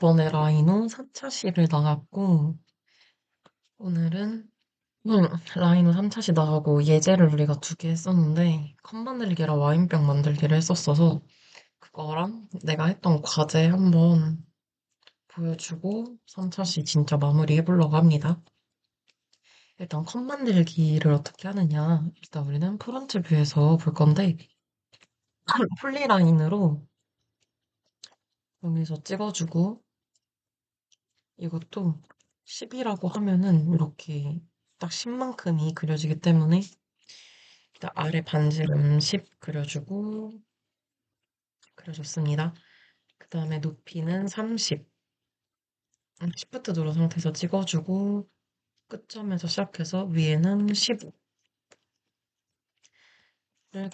이번에 라이노 3차시를 나갔고, 오늘은, 라이노 3차시 나가고 예제를 우리가 두 개 했었는데, 컵 만들기랑 와인병 만들기를 했었어서, 그거랑 내가 했던 과제 한번 보여주고, 3차시 진짜 마무리 해보려고 합니다. 일단 컵 만들기를 어떻게 하느냐. 일단 우리는 프론트 뷰에서 볼 건데, 폴리라인으로 여기서 찍어주고, 이것도 10이라고 하면은 이렇게 딱 10만큼이 그려지기 때문에 일단 아래 반지름 10 그려주고 그려줬습니다. 그 다음에 높이는 30. 시프트 누른 상태에서 찍어주고 끝점에서 시작해서 위에는 15를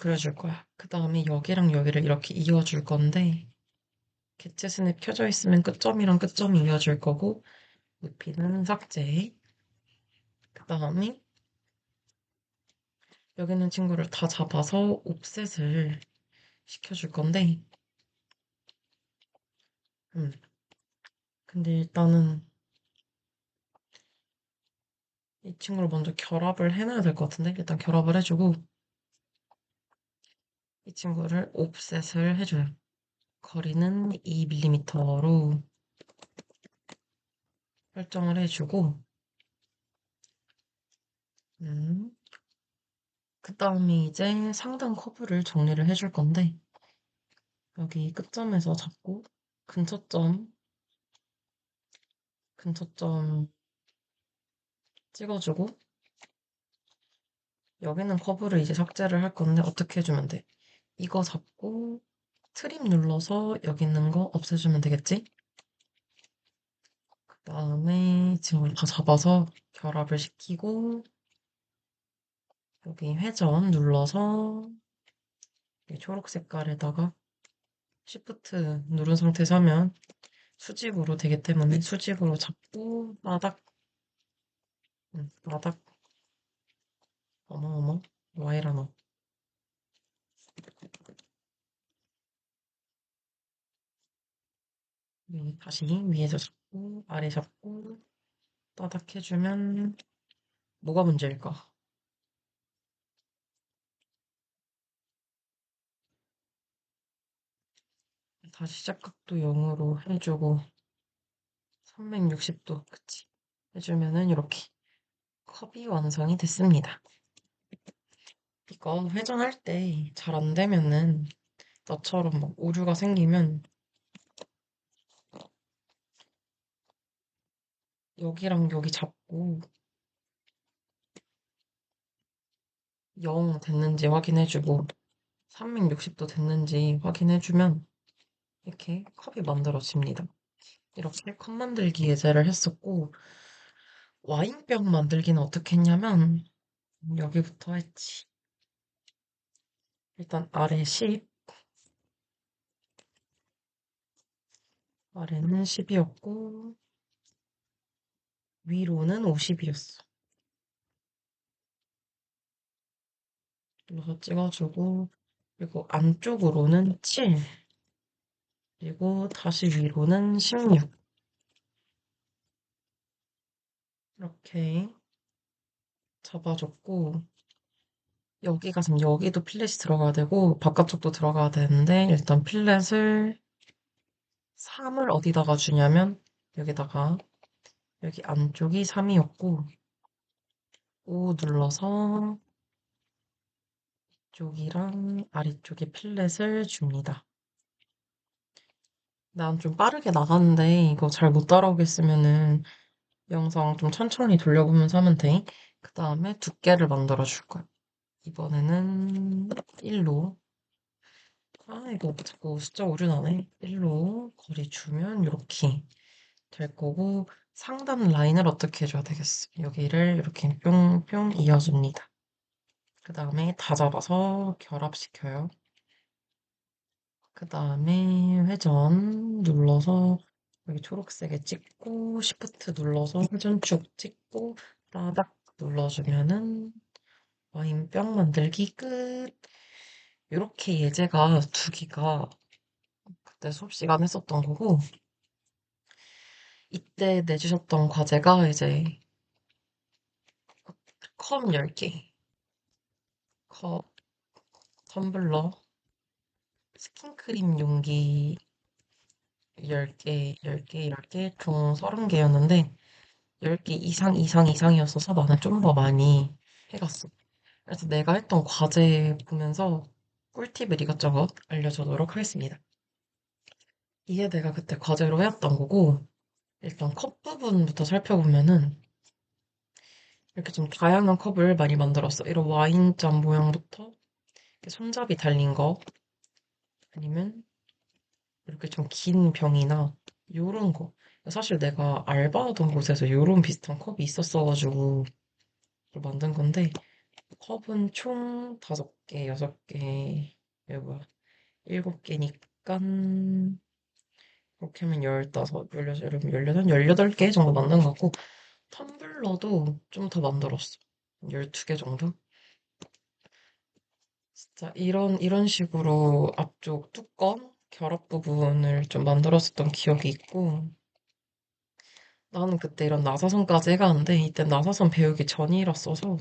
그려줄 거야. 그 다음에 여기랑 여기를 이렇게 이어줄 건데 개체 스냅 켜져 있으면 끝점이랑 끝점이 이어질 거고 높이는 삭제. 그 다음에 여기 있는 친구를 다 잡아서 옵셋을 시켜줄 건데 음, 근데 일단은 이 친구를 먼저 결합을 해놔야 될 것 같은데 일단 결합을 해주고 이 친구를 옵셋을 해줘요. 거리는 2mm로 설정을 해주고 음, 그 다음에 이제 상단 커브를 정리를 해줄 건데 여기 끝점에서 잡고 근처점 근처점 찍어주고 여기는 커브를 이제 삭제를 할 건데 어떻게 해주면 돼? 이거 잡고 트림 눌러서 여기 있는 거 없애주면 되겠지? 그다음에 지금 다 잡아서 결합을 시키고 여기 회전 눌러서 이 초록 색깔에다가 Shift 누른 상태에서 하면 수직으로 되기 때문에 수직으로 잡고 바닥 바닥 어머 와이라노 다시 위에서 잡고 아래 잡고 따닥 해주면 뭐가 문제일까? 다시 시작각도 0으로 해주고 360도 그치 해주면은 이렇게 컵이 완성이 됐습니다. 이거 회전할 때 잘 안 되면은 나처럼 막 오류가 생기면 여기랑 여기 잡고 0 됐는지 확인해주고 360도 됐는지 확인해주면 이렇게 컵이 만들어집니다. 이렇게 컵 만들기 예제를 했었고 와인병 만들기는 어떻게 했냐면 여기부터 했지. 일단 아래 10, 아래는 10이었고 위로는 50이었어. 눌러서 찍어주고 그리고 안쪽으로는 7, 그리고 다시 위로는 16. 이렇게 잡아줬고 여기 가서 여기도 필렛이 들어가야 되고 바깥쪽도 들어가야 되는데 일단 필렛을 3을 어디다가 주냐면 여기다가 여기 안쪽이 3이었고 5 눌러서 쪽이랑 아래쪽에 필렛을 줍니다. 난 좀 빠르게 나가는데 이거 잘 못 따라오겠으면은 영상 좀 천천히 돌려보면서 하면 돼. 그 다음에 두께를 만들어 줄 거야. 이번에는 1로 이거 자꾸 숫자 오류 나네. 1로 거리 주면 이렇게 될 거고 상단 라인을 어떻게 해줘야 되겠어. 여기를 이렇게 뿅뿅 이어줍니다. 그 다음에 다 잡아서 결합시켜요. 그 다음에 회전 눌러서 여기 초록색에 찍고 Shift 눌러서 회전축 찍고 따닥 눌러주면은 와인병 만들기 끝. 이렇게 예제가 두 개가 그때 수업 시간에 했었던 거고 이때 내주셨던 과제가 이제 컵 10개, 컵, 텀블러, 스킨크림 용기 10개, 10개 이렇게 총 30개였는데 10개 이상이었어서 나는 좀 더 많이 해갔어. 그래서 내가 했던 과제 보면서 꿀팁을 이것저것 알려주도록 하겠습니다. 이게 내가 그때 과제로 해왔던 거고, 일단 컵 부분부터 살펴보면은 이렇게 좀 다양한 컵을 많이 만들었어. 이런 와인잔 모양부터 이렇게 손잡이 달린 거, 아니면 이렇게 좀 긴 병이나 요런 거. 사실 내가 알바하던 곳에서 요런 비슷한 컵이 있었어가지고 이걸 만든 건데, 컵은 총 5개, 6개, 이거 뭐야, 7개니까 그렇게 하면 15, 16, 18개 정도 만든 것 같고, 텀블러도 좀 더 만들었어. 12개 정도? 진짜 이런 식으로 앞쪽 뚜껑, 결합 부분을 좀 만들었었던 기억이 있고, 나는 그때 이런 나사선까지 해가는데, 이때 나사선 배우기 전이랐어서,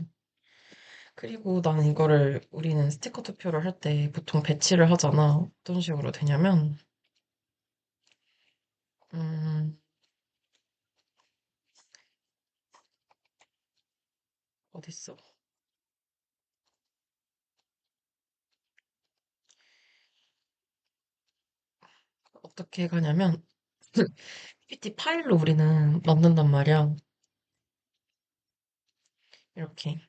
그리고 나는 이거를 우리는 스티커 투표를 할 때 보통 배치를 하잖아. 어떤 식으로 되냐면, 음, 어딨어? 어떻게 가냐면, PPT 파일로 우리는 만든단 말이야. 이렇게,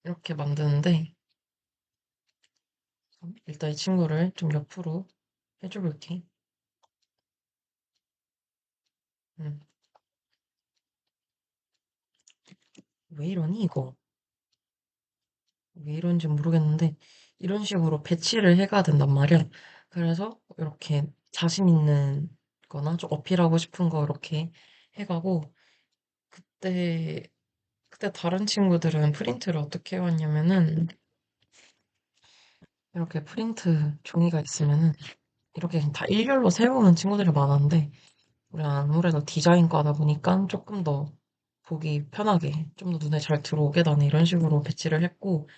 이렇게 만드는데, 일단 이 친구를 좀 옆으로 해줘볼게. 음, 왜 이러니, 이거? 왜 이런지 모르겠는데, 이런 식으로 배치를 해가야 된단 말이야. 그래서 이렇게 자신 있는 거나 좀 어필하고 싶은 거 이렇게 해가고, 그때, 그때 다른 친구들은 프린트를 어떻게 해왔냐면은, 이렇게 프린트 종이가 있으면은, 이렇게 그냥 다 일렬로 세우는 친구들이 많았는데, 우리 아무래도 디자인과다 보니까 조금 더 보기 편하게, 좀 더 눈에 잘 들어오게 나는 이런 식으로 배치를 했고,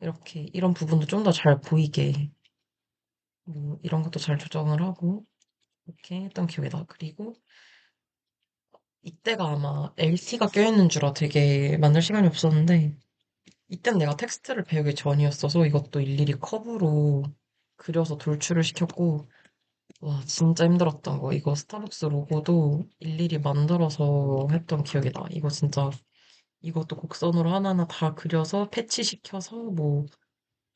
이렇게 이런 부분도 좀 더 잘 보이게, 뭐 이런 것도 잘 조정을 하고, 이렇게 했던 기억이 나. 그리고 이때가 아마 LT가 껴있는 줄아 되게 만들 시간이 없었는데, 이땐 내가 텍스트를 배우기 전이었어서 이것도 일일이 컵으로 그려서 돌출을 시켰고, 와, 진짜 힘들었던 거. 이거 스타벅스 로고도 일일이 만들어서 했던 기억이 나. 이거 진짜, 이것도 곡선으로 하나하나 다 그려서 패치시켜서 뭐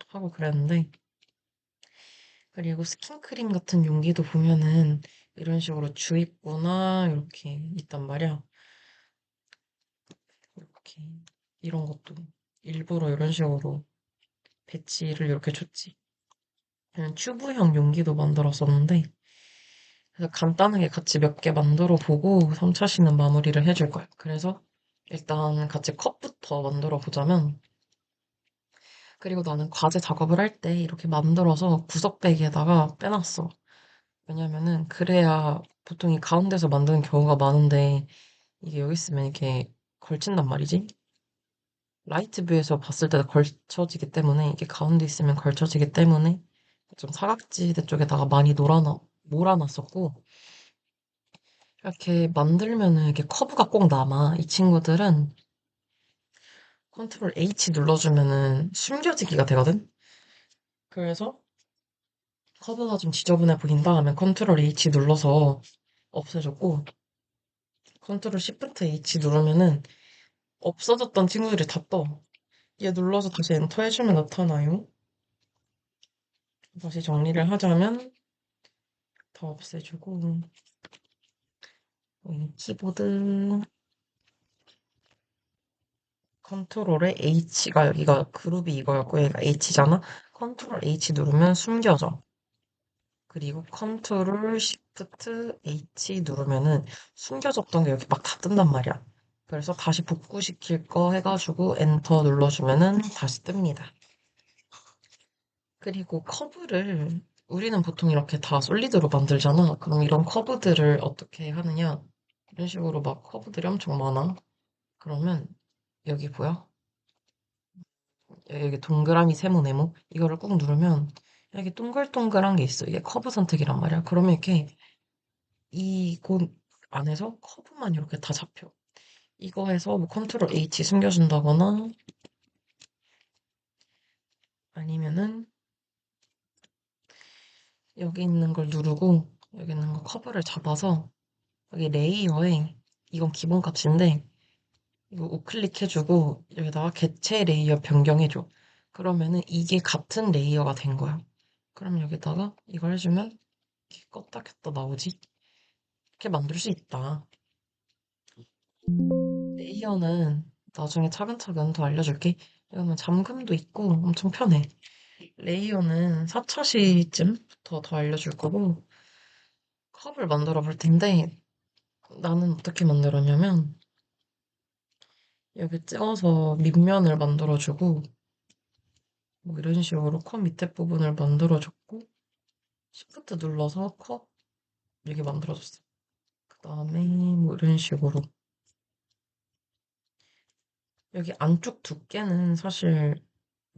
하고 그랬는데. 그리고 스킨크림 같은 용기도 보면은 이런 식으로 주입구나 이렇게 있단 말이야. 이렇게. 이런 것도 일부러 이런 식으로 배치를 이렇게 줬지. 그냥 튜브형 용기도 만들었었는데, 그래서 간단하게 같이 몇 개 만들어 보고 3차 시는 마무리를 해줄 거야. 그래서 일단 같이 컵부터 만들어 보자면, 그리고 나는 과제 작업을 할 때 이렇게 만들어서 구석배기에다가 빼놨어. 왜냐면은 그래야 보통 이 가운데서 만드는 경우가 많은데 이게 여기 있으면 이렇게 걸친단 말이지. 라이트 뷰에서 봤을 때 걸쳐지기 때문에 이게 가운데 있으면 걸쳐지기 때문에 좀 사각지대 쪽에다가 많이 몰아놨었고, 이렇게 만들면은 이렇게 커브가 꼭 남아. 이 친구들은 컨트롤 H 눌러주면은 숨겨지기가 되거든? 그래서 커브가 좀 지저분해 보인다 하면 컨트롤 H 눌러서 없애줬고, 컨트롤 Shift H 누르면은 없어졌던 친구들이 다 떠. 얘 눌러서 다시 엔터 해주면 나타나요. 다시 정리를 하자면 다 없애주고, 키보드 컨트롤에 H가 여기가 그룹이 이거였고 얘가 H잖아. 컨트롤 H 누르면 숨겨져. 그리고 컨트롤 시프트 H 누르면은 숨겨졌던 게 여기 막 다 뜬단 말이야. 그래서 다시 복구시킬 거 해가지고 엔터 눌러주면은 다시 뜹니다. 그리고 커브를 우리는 보통 이렇게 다 솔리드로 만들잖아. 그럼 이런 커브들을 어떻게 하느냐? 이런 식으로 막 커브들이 엄청 많아. 그러면 여기 보여? 여기 동그라미 세모 네모 이거를 꾹 누르면 여기 동글동글한 게 있어. 이게 커브 선택이란 말이야. 그러면 이렇게 이 곳 안에서 커브만 이렇게 다 잡혀. 이거 해서 뭐 컨트롤 H 숨겨준다거나 아니면은 여기 있는 걸 누르고 여기 있는 거 커브를 잡아서 여기 레이어에 이건 기본 값인데 이거 우클릭 해주고 여기다가 개체 레이어 변경해줘. 그러면은 이게 같은 레이어가 된 거야. 그럼 여기다가 이걸 해주면 이렇게 껐다 켰다 나오지? 이렇게 만들 수 있다. 레이어는 나중에 차근차근 더 알려줄게. 이거는 잠금도 있고 엄청 편해. 레이어는 4차시쯤부터 더 알려줄 거고 컵을 만들어 볼 텐데 나는 어떻게 만들었냐면 여기 찍어서 밑면을 만들어주고 뭐 이런 식으로 컵 밑에 부분을 만들어줬고 시프트 눌러서 컵 이렇게 만들어줬어. 그 다음에 뭐 이런 식으로 여기 안쪽 두께는 사실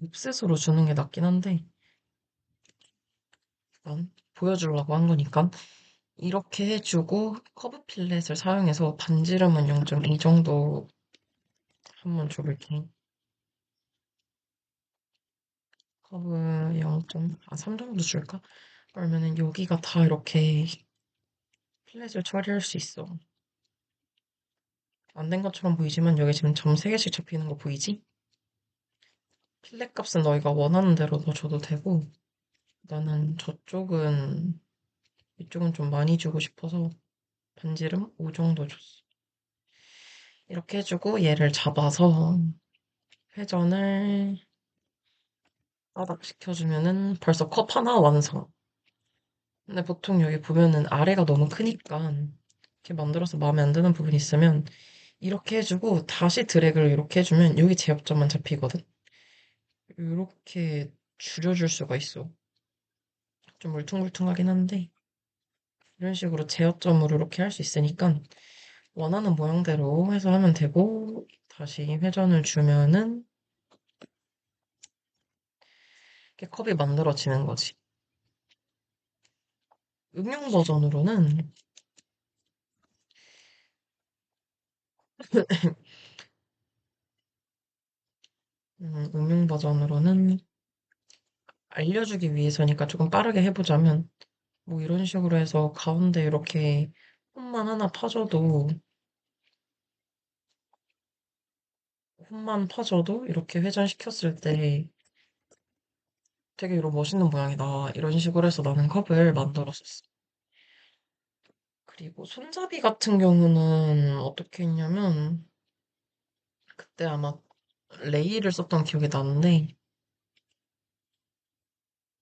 옵셋으로 주는 게 낫긴 한데 일단 보여주려고 한 거니까 이렇게 해주고 커브 필렛을 사용해서 반지름은 0.2 정도 한번 줘볼게. 커브 0.3 정도 줄까? 그러면은 여기가 다 이렇게 필렛을 처리할 수 있어. 안 된 것처럼 보이지만 여기 지금 점 3개씩 접히는 거 보이지? 필렛 값은 너희가 원하는 대로 넣어줘도 되고 나는 이쪽은 좀 많이 주고 싶어서 반지름 5 정도 줬어. 이렇게 해주고 얘를 잡아서 회전을 따닥 시켜주면은 벌써 컵 하나 완성. 근데 보통 여기 보면은 아래가 너무 크니까 이렇게 만들어서 마음에 안 드는 부분이 있으면 이렇게 해주고 다시 드래그를 이렇게 해주면 여기 제협점만 잡히거든. 이렇게 줄여줄 수가 있어. 좀 울퉁불퉁하긴 한데 이런 식으로 제어점으로 이렇게 할 수 있으니까 원하는 모양대로 해서 하면 되고 다시 회전을 주면은 이렇게 컵이 만들어지는 거지. 응용 버전으로는 응용 버전으로는 알려주기 위해서니까 조금 빠르게 해보자면 뭐 이런 식으로 해서 가운데 이렇게 홈만 하나 파줘도 이렇게 회전시켰을 때 되게 이런 멋있는 모양이 나. 이런 식으로 해서 나는 컵을 만들었었어. 그리고 손잡이 같은 경우는 어떻게 했냐면 그때 아마 레이를 썼던 기억이 나는데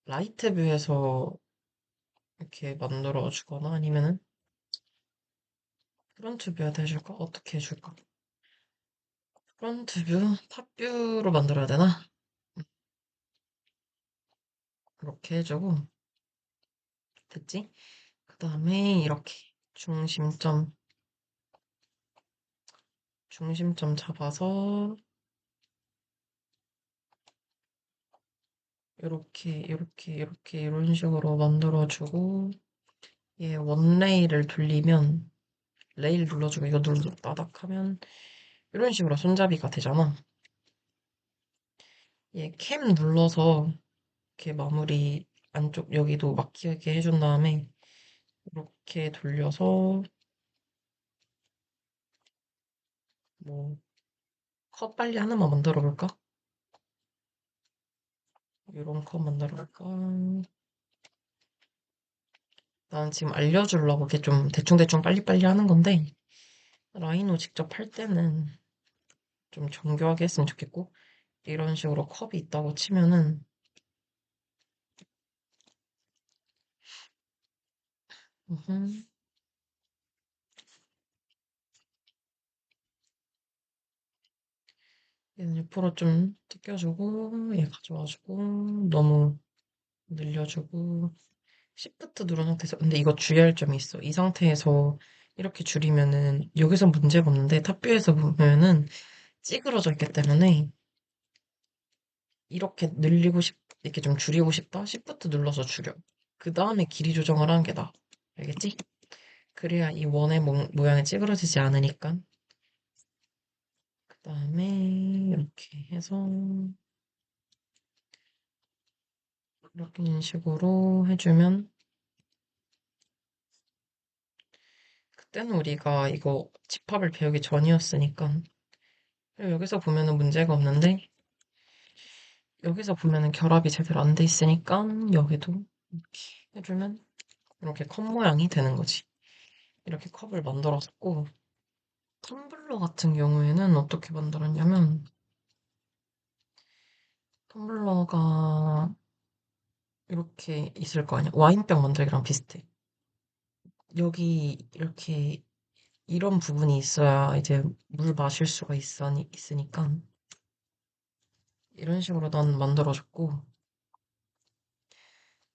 라이트 뷰에서 이렇게 만들어 주거나 아니면은 프론트 뷰에다 해줄까? 어떻게 해줄까? 프론트 뷰, 탑뷰로 만들어야 되나? 음, 그렇게 해주고 됐지? 그 다음에 이렇게 중심점 잡아서 이렇게 이런 식으로 만들어주고 얘 원레일을 돌리면 레일 눌러주고 이거 눌러 따닥 하면 이런 식으로 손잡이가 되잖아. 얘 캠 눌러서 이렇게 마무리 안쪽 여기도 막히게 해준 다음에 이렇게 돌려서 뭐 컵 빨리 하나만 만들어 볼까? 이런 컵 만들어 볼까? 난 지금 알려주려고 이렇게 좀 대충대충 빨리빨리 하는 건데 라이노 직접 할 때는 좀 정교하게 했으면 좋겠고 이런 식으로 컵이 있다고 치면은 으흠, 얘는 옆으로 좀 뜯겨주고 얘 가져와주고 너무 늘려주고 Shift 누른 상태에서, 근데 이거 주의할 점이 있어. 이 상태에서 이렇게 줄이면은, 여기서 문제가 없는데, 탑뷰에서 보면은 찌그러져 있기 때문에, 이렇게 이렇게 좀 줄이고 싶다? Shift 눌러서 줄여. 그 다음에 길이 조정을 하는 게 나아. 알겠지? 그래야 이 원의 모양이 찌그러지지 않으니까. 그 다음에 이렇게 해서 이런 식으로 해주면 그때는 우리가 이거 집합을 배우기 전이었으니까 그리고 여기서 보면은 문제가 없는데 여기서 보면은 결합이 제대로 안 돼 있으니까 여기도 이렇게 해주면 이렇게 컵 모양이 되는 거지. 이렇게 컵을 만들었고 텀블러 같은 경우에는 어떻게 만들었냐면 텀블러가 이렇게 있을 거 아니야. 와인병 만들기랑 비슷해. 여기 이렇게 이런 부분이 있어야 이제 물 마실 수가 있으니까 이런 식으로 난 만들어줬고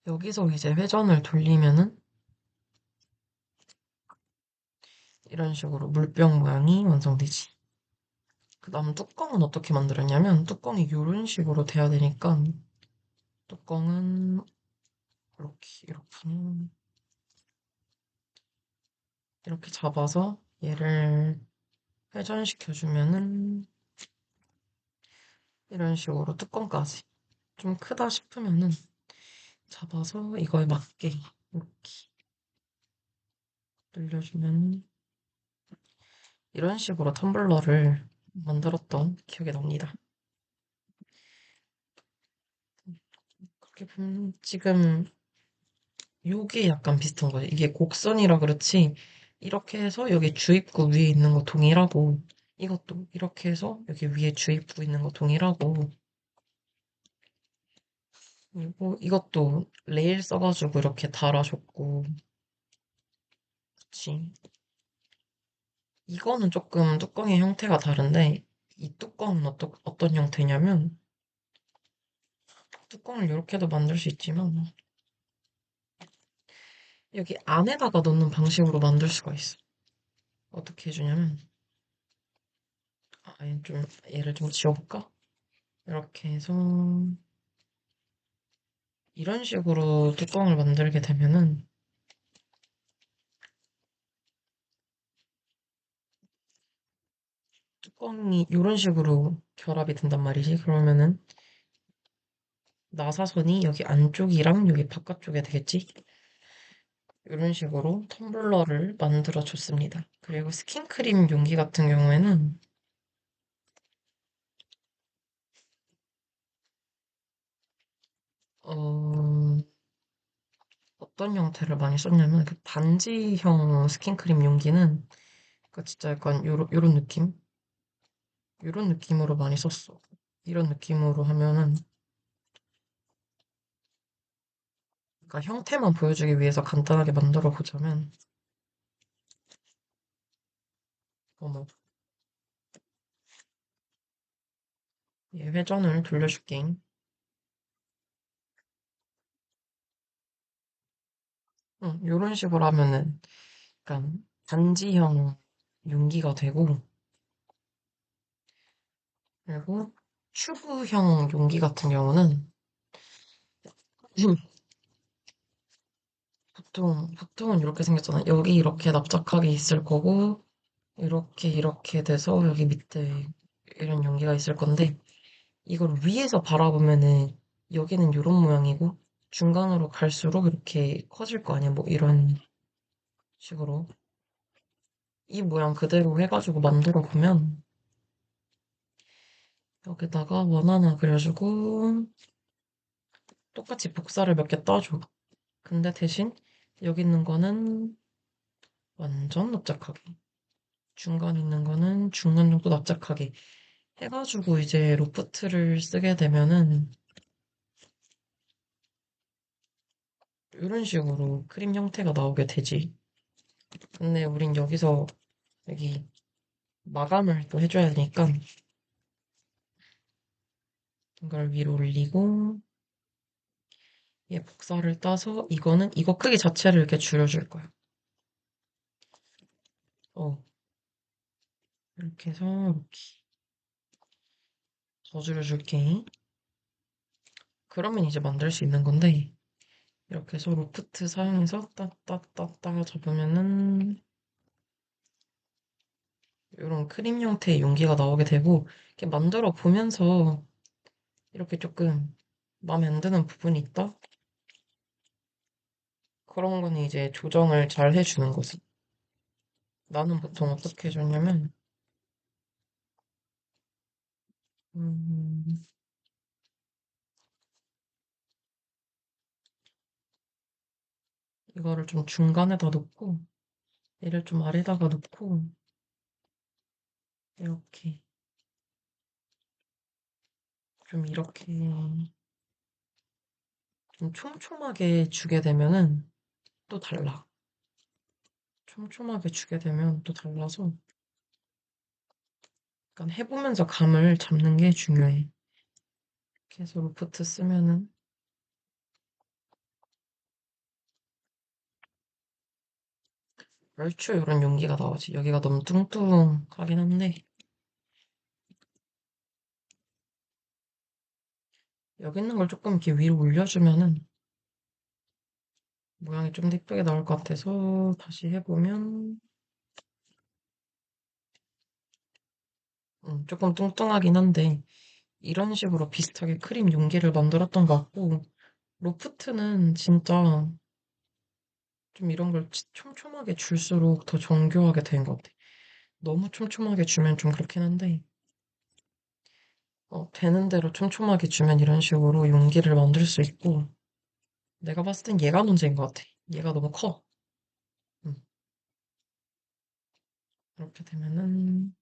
여기서 이제 회전을 돌리면은 이런 식으로 물병 모양이 완성되지. 그 다음 뚜껑은 어떻게 만들었냐면 뚜껑이 이런 식으로 돼야 되니까 뚜껑은 이렇게 잡아서 얘를 회전시켜주면은 이런 식으로 뚜껑까지 좀 크다 싶으면은 잡아서 이거에 맞게 이렇게 늘려주면 이런 식으로 텀블러를 만들었던 기억이 납니다. 그렇게 보면 지금 요게 약간 비슷한 거예요. 이게 곡선이라 그렇지 이렇게 해서 여기 주입구 위에 있는 거 동일하고 이것도 이렇게 해서 여기 위에 주입구 있는 거 동일하고 그리고 이것도 레일 써가지고 이렇게 달아줬고 그치. 이거는 조금 뚜껑의 형태가 다른데 이 뚜껑은 어떤 형태냐면 뚜껑을 이렇게도 만들 수 있지만 여기 안에다가 넣는 방식으로 만들 수가 있어. 어떻게 해주냐면 아예 좀 얘를 좀 지워볼까? 이렇게 해서 이런 식으로 뚜껑을 만들게 되면은 뚜껑이 이런 식으로 결합이 된단 말이지. 그러면은 나사선이 여기 안쪽이랑 여기 바깥쪽에 되겠지? 이런 식으로 텀블러를 만들어 줬습니다. 그리고 스킨크림 용기 같은 경우에는 어, 어떤 형태를 많이 썼냐면 그 반지형 스킨크림 용기는 그 진짜 약간 요런 느낌? 요런 느낌으로 많이 썼어. 이런 느낌으로 하면은 그러니까 형태만 보여주기 위해서 간단하게 만들어 보자면 어머 얘 회전을 돌려줄게. 응, 요런 식으로 하면은 약간 반지형 용기가 되고 그리고 튜브형 용기 같은 경우는 보통은 이렇게 생겼잖아. 여기 이렇게 납작하게 있을 거고 이렇게 돼서 여기 밑에 이런 용기가 있을 건데 이걸 위에서 바라보면은 여기는 이런 모양이고 중간으로 갈수록 이렇게 커질 거 아니야. 뭐 이런 식으로 이 모양 그대로 해가지고 만들어 보면 여기다가 원 하나 그려주고 똑같이 복사를 몇 개 떠줘. 근데 대신 여기 있는 거는 완전 납작하게 중간 있는 거는 중간 정도 납작하게 해가지고 이제 로프트를 쓰게 되면은 이런 식으로 크림 형태가 나오게 되지. 근데 우린 여기서 여기 마감을 또 해줘야 되니까 이걸 위로 올리고 얘 복사를 따서 이거는 이거 크기 자체를 이렇게 줄여줄 거야. 어, 이렇게 해서 이렇게 더 줄여줄게. 그러면 이제 만들 수 있는 건데 이렇게 해서 로프트 사용해서 따따따따 잡으면은 이런 크림 형태의 용기가 나오게 되고 이렇게 만들어 보면서 이렇게 조금 마음에 안 드는 부분이 있다? 그런 거는 이제 조정을 잘 해주는 거지. 나는 보통 어떻게 해줬냐면 음, 이거를 좀 중간에다 놓고 얘를 좀 아래다가 놓고 이렇게 좀 이렇게 좀 촘촘하게 주게 되면은 또 달라. 촘촘하게 주게 되면 또 달라서 약간 해보면서 감을 잡는 게 중요해. 계속 로프트 쓰면은 얼추 이런 용기가 나오지. 여기가 너무 뚱뚱하긴 한데 여기 있는 걸 조금 이렇게 위로 올려주면은 모양이 좀 더 예쁘게 나올 것 같아서 다시 해보면 조금 뚱뚱하긴 한데 이런 식으로 비슷하게 크림 용기를 만들었던 것 같고 로프트는 진짜 좀 이런 걸 촘촘하게 줄수록 더 정교하게 된 것 같아. 너무 촘촘하게 주면 좀 그렇긴 한데 되는 대로 촘촘하게 주면 이런 식으로 용기를 만들 수 있고 내가 봤을 땐 얘가 문제인 것 같아. 얘가 너무 커. 음, 이렇게 되면은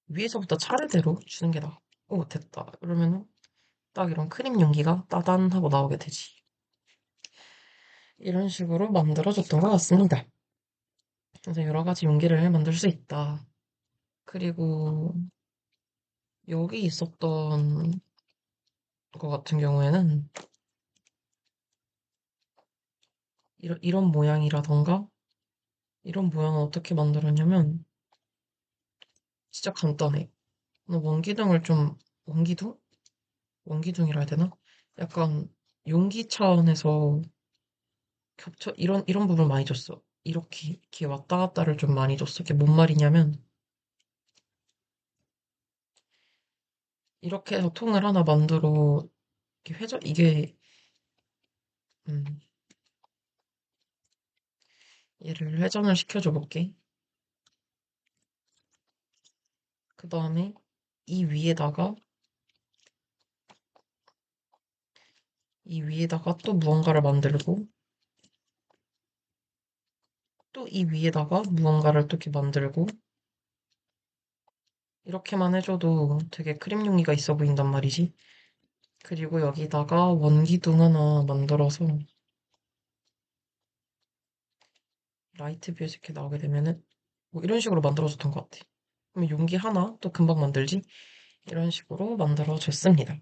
위에서부터 차례대로 주는 게 나아. 오, 됐다. 그러면은 딱 이런 크림 용기가 따단 하고 나오게 되지. 이런 식으로 만들어줬던 것 같습니다. 그래서 여러 가지 용기를 만들 수 있다. 그리고 여기 있었던 것 같은 경우에는 이런 모양이라던가 이런 모양은 어떻게 만들었냐면 진짜 간단해. 원기둥을 좀 원기둥? 원기둥이라 해야 되나? 약간 용기 차원에서 겹쳐 이런 부분 많이 줬어. 이렇게 왔다 갔다를 좀 많이 줬어. 이게 뭔 말이냐면 이렇게 해서 통을 하나 만들어 이렇게 회전 이게 음, 얘를 회전을 시켜줘 볼게. 그 다음에 이 위에다가 이 위에다가 또 무언가를 만들고 또 이 위에다가 무언가를 또 이렇게 만들고 이렇게만 해줘도 되게 크림 용기가 있어 보인단 말이지. 그리고 여기다가 원기둥 하나 만들어서 라이트 뷰에서 이렇게 나오게 되면은 뭐 이런 식으로 만들어줬던 것 같아. 그럼 용기 하나 또 금방 만들지? 이런 식으로 만들어줬습니다.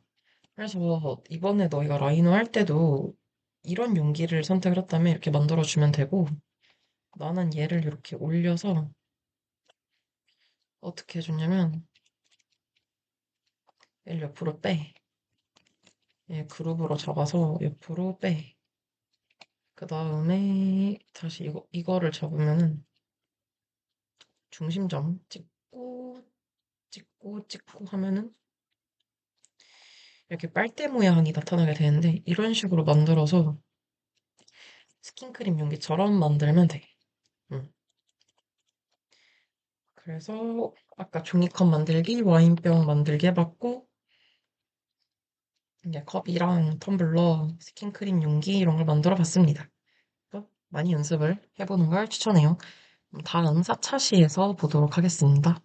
그래서 이번에 너희가 라이노 할 때도 이런 용기를 선택을 했다면 이렇게 만들어주면 되고 나는 얘를 이렇게 올려서 어떻게 해줬냐면 얘를 옆으로 빼. 얘 그룹으로 잡아서 옆으로 빼. 그 다음에 다시 이거를 잡으면은 중심점 찍고 하면은 이렇게 빨대 모양이 나타나게 되는데 이런 식으로 만들어서 스킨크림 용기처럼 만들면 돼. 음. 그래서 아까 종이컵 만들기, 와인병 만들기 해봤고 이제 컵이랑 텀블러, 스킨크림 용기 이런 걸 만들어 봤습니다. 많이 연습을 해보는 걸 추천해요. 다음 4차 시에서 보도록 하겠습니다.